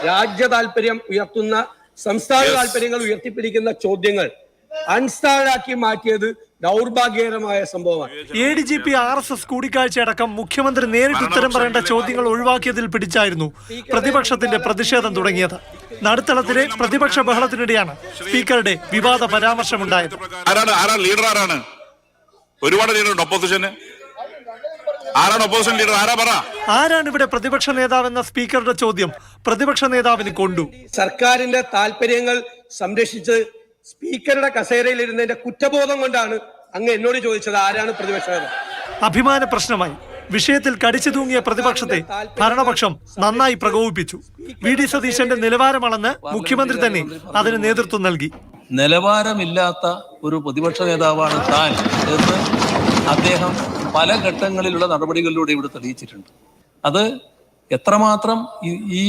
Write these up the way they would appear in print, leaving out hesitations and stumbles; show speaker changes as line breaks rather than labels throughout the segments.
രാജ്യ താല്പര്യം ഉയർത്തുന്ന സംസ്ഥാന താല്പര്യങ്ങൾ ഉയർത്തിപ്പിടിക്കുന്ന ചോദ്യങ്ങൾ അൺസ്റ്റാൻഡാക്കി മാറ്റിയത് ദൗർഭാഗ്യകരമായ സംഭവമാണ്.
ADGP RSS കൂടിക്കാഴ്ചയടക്കം മുഖ്യമന്ത്രി നേരിട്ട് ഉത്തരം പറയേണ്ട ചോദ്യങ്ങൾ ഒഴിവാക്കിയതിൽ പിടിച്ചായിരുന്നു പ്രതിപക്ഷത്തിന്റെ പ്രതിഷേധം തുടങ്ങിയത്. നടുത്തളത്തിലെ പ്രതിപക്ഷ ബഹളത്തിനിടെയാണ് സ്പീക്കറുടെ വിവാദ പരാമർശമുണ്ടായത്. ആരാണ് ഇവിടെ പ്രതിപക്ഷ നേതാവെന്ന സ്പീക്കറുടെ ചോദ്യം പ്രതിപക്ഷ നേതാവിന് കൊണ്ടു.
സർക്കാരിന്റെ താല്പര്യങ്ങൾ സംരക്ഷിച്ച് സ്പീക്കറുടെ കസേരയിൽ ഇരുന്നതിന്റെ കുറ്റബോധം കൊണ്ടാണ് അങ്ങ് എന്നോട് ചോദിച്ചത് ആരാണ് പ്രതിപക്ഷ നേതാവ്.
അഭിമാന പ്രശ്നമായി വിഷയത്തിൽ കടിച്ചു തൂങ്ങിയ പ്രതിപക്ഷത്തെ ഭരണപക്ഷം നന്നായി പ്രകോപിപ്പിച്ചു. VD സതീശന്റെ നിലവാരമാണെന്ന് മുഖ്യമന്ത്രി തന്നെ അതിന് നേതൃത്വം നൽകി.
നിലവാരമില്ലാത്ത ഒരു പ്രതിപക്ഷ നേതാവാണ് താൻ എന്ന് അദ്ദേഹം പല ഘട്ടങ്ങളിലുള്ള നടപടികളിലൂടെ ഇവിടെ തെളിയിച്ചിട്ടുണ്ട്. അത് എത്രമാത്രം ഈ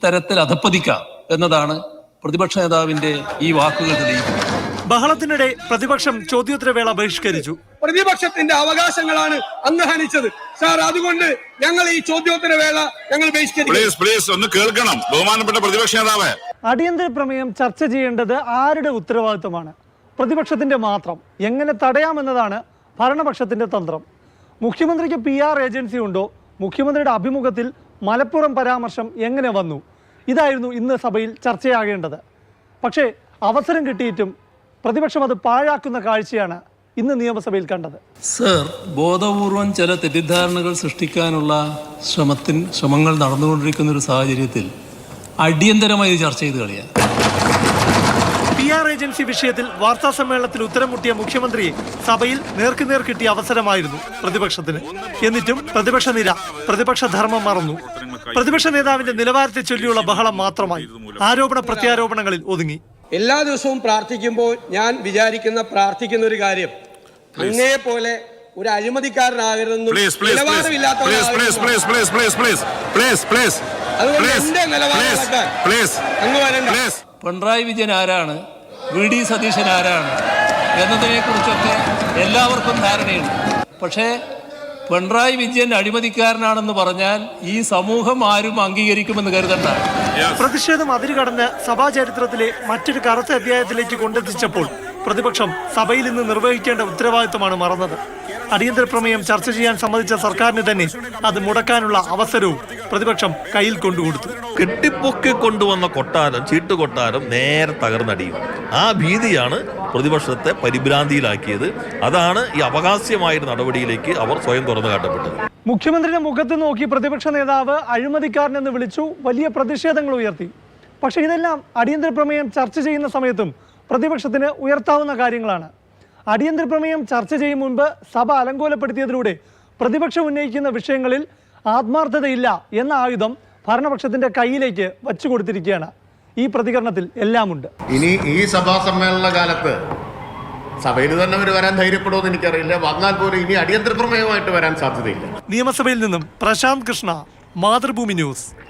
തരത്തിൽ അധപ്പതിക്കാം എന്നതാണ് പ്രതിപക്ഷ നേതാവിന്റെ ഈ വാക്കുകൾ തെളിയിക്കുന്നത്.
ബഹളത്തിനിടെ പ്രതിപക്ഷം ചോദ്യോത്തരവേള ബഹിഷ്കരിച്ചു.
പ്രതിപക്ഷത്തിന്റെ അവകാശങ്ങളാണ് അങ്ങ് ഹനിച്ചത് സാർ, അതുകൊണ്ട് ഞങ്ങൾ ഈ ചോദ്യോത്തരവേള ഞങ്ങൾ ബഹിഷ്കരിക്കും.
കേൾക്കണം ബഹുമാനപ്പെട്ട പ്രതിപക്ഷ നേതാവ്.
അടിയന്തര പ്രമേയം ചർച്ച ചെയ്യേണ്ടത് ആരുടെ ഉത്തരവാദിത്വമാണ്? പ്രതിപക്ഷത്തിന്റെ മാത്രം. എങ്ങനെ തടയാമെന്നതാണ് ഭരണപക്ഷത്തിന്റെ തന്ത്രം. മുഖ്യമന്ത്രിക്ക് PR ഏജൻസി ഉണ്ടോ? മുഖ്യമന്ത്രിയുടെ അഭിമുഖത്തിൽ മലപ്പുറം പരാമർശം എങ്ങനെ വന്നു? ഇതായിരുന്നു ഇന്ന് സഭയിൽ ചർച്ചയാകേണ്ടത്. പക്ഷേ അവസരം കിട്ടിയിട്ടും പ്രതിപക്ഷം അത് പാഴാക്കുന്ന കാഴ്ചയാണ് ഇന്ന് നിയമസഭയിൽ കണ്ടത്.
സർ, ബോധപൂർവം ചില തെറ്റിദ്ധാരണകൾ സൃഷ്ടിക്കാനുള്ള ശ്രമങ്ങൾ നടന്നുകൊണ്ടിരിക്കുന്ന ഒരു സാഹചര്യത്തിൽ അടിയന്തരമായി ചർച്ച ചെയ്ത് കളിയാണ്.
PR ഏജൻസി വിഷയത്തിൽ വാർത്താ സമ്മേളനത്തിൽ ഉത്തരം മുട്ടിയ മുഖ്യമന്ത്രിയെ സഭയിൽ നേർക്കുനേർ കിട്ടിയ അവസരമായിരുന്നു പ്രതിപക്ഷത്തിന്. എന്നിട്ടും പ്രതിപക്ഷ നിര പ്രതിപക്ഷ ധർമ്മം മറന്നു. പ്രതിപക്ഷ നേതാവിന്റെ നിലവാരത്തെ ചൊല്ലിയുള്ള ബഹളം മാത്രമായി ആരോപണ പ്രത്യാരോപണങ്ങളിൽ ഒതുങ്ങി.
എല്ലാ ദിവസവും പ്രാർത്ഥിക്കുമ്പോൾ ഞാൻ പ്രാർത്ഥിക്കുന്ന ഒരു കാര്യം, അങ്ങയെ പോലെ ഒരു അഴിമതിക്കാരനാകരുതെന്നും
പിണറായി വിജയൻ ആരാണ്, VD സതീശൻ ആരാണ് എന്നതിനെ കുറിച്ചൊക്കെ എല്ലാവർക്കും ധാരണയുണ്ട്. പക്ഷേ പിണറായി വിജയൻ അഴിമതിക്കാരനാണെന്ന് പറഞ്ഞാൽ ഈ സമൂഹം ആരും അംഗീകരിക്കുമെന്ന് കരുതണ്ട.
പ്രതിഷേധം അതിരുകടന്ന് സഭാ ചരിത്രത്തിലെ മറ്റൊരു കറുത്ത അധ്യായത്തിലേക്ക് കൊണ്ടെത്തിച്ചപ്പോൾ പ്രതിപക്ഷം സഭയിൽ നിന്ന് നിർവഹിക്കേണ്ട ഉത്തരവാദിത്വമാണ് മറന്നത്. അടിയന്തര പ്രമേയം ചർച്ച ചെയ്യാൻ സമ്മതിച്ച സർക്കാരിന് തന്നെ അത് മുടക്കാനുള്ള അവസരവും പ്രതിപക്ഷം കയ്യിൽ കൊണ്ടുകൊടുത്തു.
കെട്ടിപ്പൊക്കി കൊണ്ടുവന്ന ചീട്ടുകൊട്ടാരം നേരെ തകർന്നടിയും. ആ ഭീതിയാണ് പ്രതിപക്ഷത്തെ പരിഭ്രാന്തിയിലാക്കിയത്. അതാണ് ഈ അവകാശമായ നടപടിയിലേക്ക് അവർ സ്വയം തുറന്നു കാട്ടപ്പെട്ടത്.
മുഖ്യമന്ത്രിയുടെ മുഖത്ത് നോക്കി പ്രതിപക്ഷ നേതാവ് അഴിമതിക്കാരനെന്ന് വിളിച്ചു, വലിയ പ്രതിഷേധങ്ങൾ ഉയർത്തി. പക്ഷേ ഇതെല്ലാം അടിയന്തര പ്രമേയം ചർച്ച ചെയ്യുന്ന സമയത്തും പ്രതിപക്ഷത്തിന് ഉയർത്താവുന്ന കാര്യങ്ങളാണ്. അടിയന്തര പ്രമേയം ചർച്ച ചെയ്യും മുൻപ് സഭ അലങ്കോലപ്പെടുത്തിയതിലൂടെ പ്രതിപക്ഷം ഉന്നയിക്കുന്ന വിഷയങ്ങളിൽ ആത്മാർത്ഥതയില്ല എന്ന ആയുധം ഭരണപക്ഷത്തിന്റെ കയ്യിലേക്ക് വച്ചു കൊടുത്തിരിക്കുകയാണ്. ഈ പ്രതികരണത്തിൽ എല്ലാമുണ്ട്.
ഇനി ഈ സഭാ സമ്മേളന കാലത്ത് സഭയിൽ തന്നെ അവർ വരാൻ ധൈര്യപ്പെടുമെന്ന് എനിക്കറിയില്ല. വന്നാൽ പോലും ഇനി അടിയന്തര പ്രമേയമായിട്ട് വരാൻ സാധ്യതയില്ല.
നിയമസഭയിൽ നിന്നും പ്രശാന്ത് കൃഷ്ണ, മാതൃഭൂമി ന്യൂസ്.